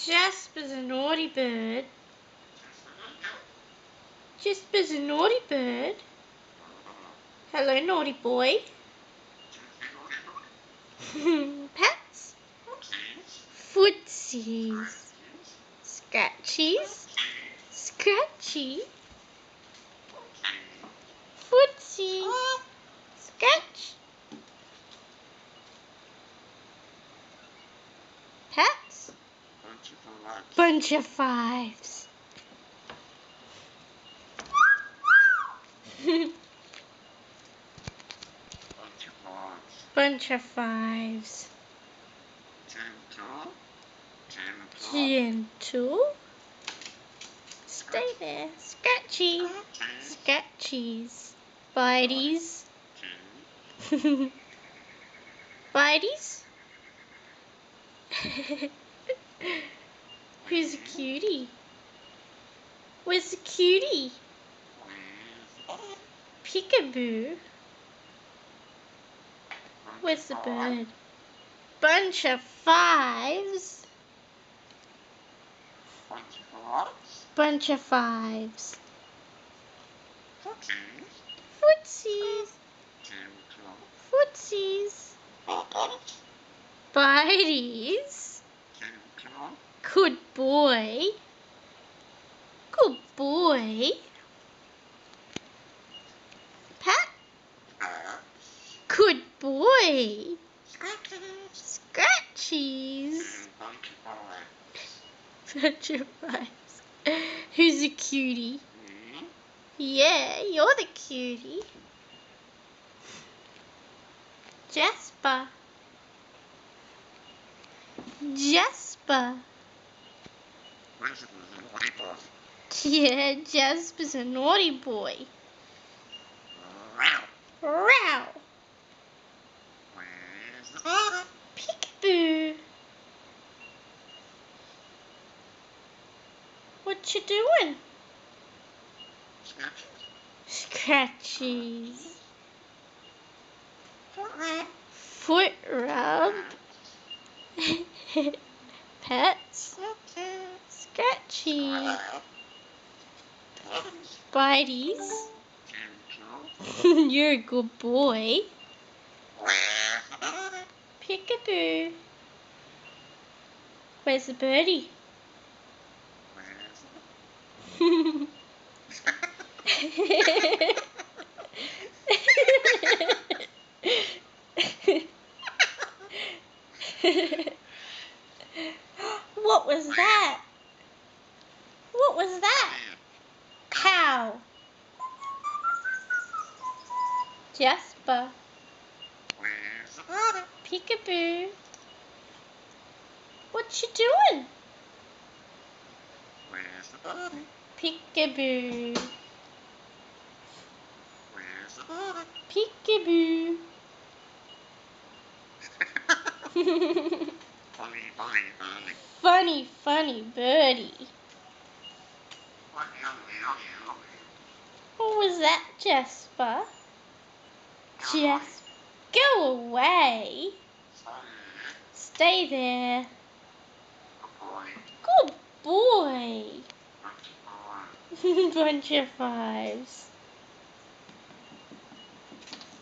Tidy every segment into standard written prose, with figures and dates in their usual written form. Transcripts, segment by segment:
Jasper's a naughty bird. Jasper's a naughty bird. Hello, naughty boy. Pets. Footsies. Scratchies. Scratchy. Footsie. Scratch. Pets. Bunch of fives. Bunch of fives. Gentle. Stay there. Scratchy. Scratchies. Bites. Bites. Who's a cutie? Where's the cutie? Peekaboo. Where's the bird? Bunch of fives. Bunch of fives. Footsies. Footsies. Bites. Good boy. Good boy. Pat. Good boy. Scratchies. Bunch of fives. Who's a cutie? Yeah, you're the cutie. Jasper. Jasper. Yeah, Jasper's a naughty boy. Row. Peekaboo. What you doing? Scratchies. Foot rub. Pets. Scratchy. Bites. You're a good boy. Peekaboo. Where's the birdie? What was that? What was that? Cow. Jasper. Peekaboo. What you doing? Peekaboo. Peekaboo. Funny, funny birdie. What was that, Jasper? Jasper, go away. Stay there. Good boy. Bunch of fives.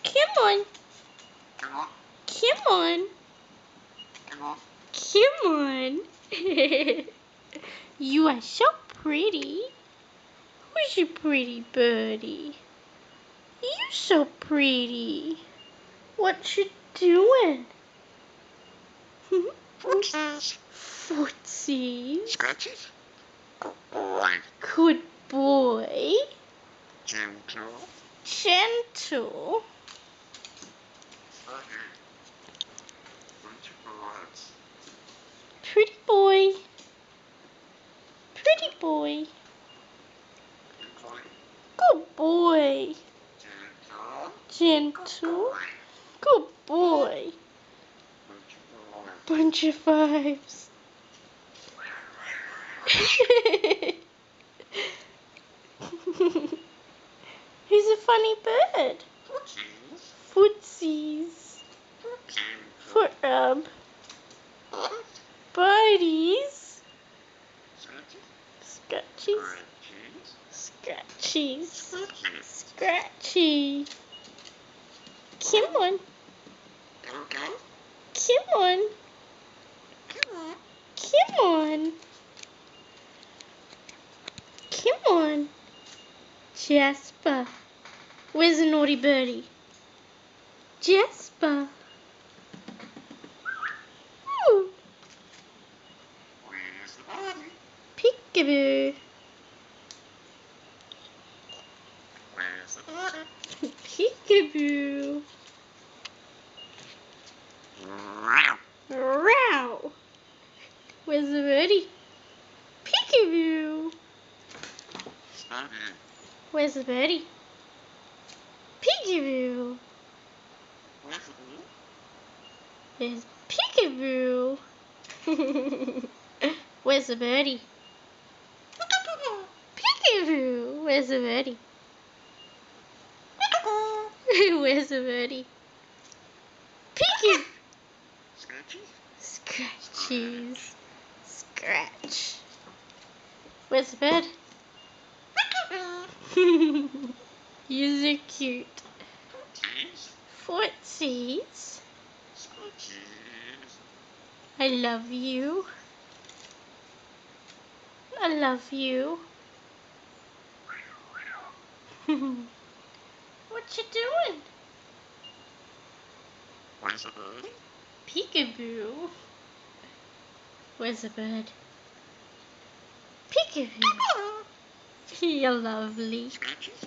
Come on. Come on. Come on. You are so pretty. Who's your pretty birdie? You so pretty. What you doing? Footsies. Scratches? Good boy. Good boy. Gentle. Gentle. Pretty boy. Pretty boy. Good boy. Gentle. Good boy. Bunch of fives. Who's a funny bird? Footsies. Foot rub. Bites. Come on. Come on. Come on. Jasper. Where's the naughty birdie? Jasper. Ooh. Where's the body? Peekaboo. Where's the body? Peekaboo. Meow. Row. Where's the birdie? Peekaboo. Snuggie. Where's the birdie? Peekaboo. Where's the body? There's Peekaboo. Where's the birdie? Peekaboo. Where's the birdie? Where's the birdie? Peekaboo. Scratchy. Scratchies. Scratch. Where's the bird? You're so cute. Cooties. Footsies. Scratchies. I love you. I love you. What you doing? Where's the body? Peekaboo. Where's the bird? Peekaboo. You're lovely. Scratchies.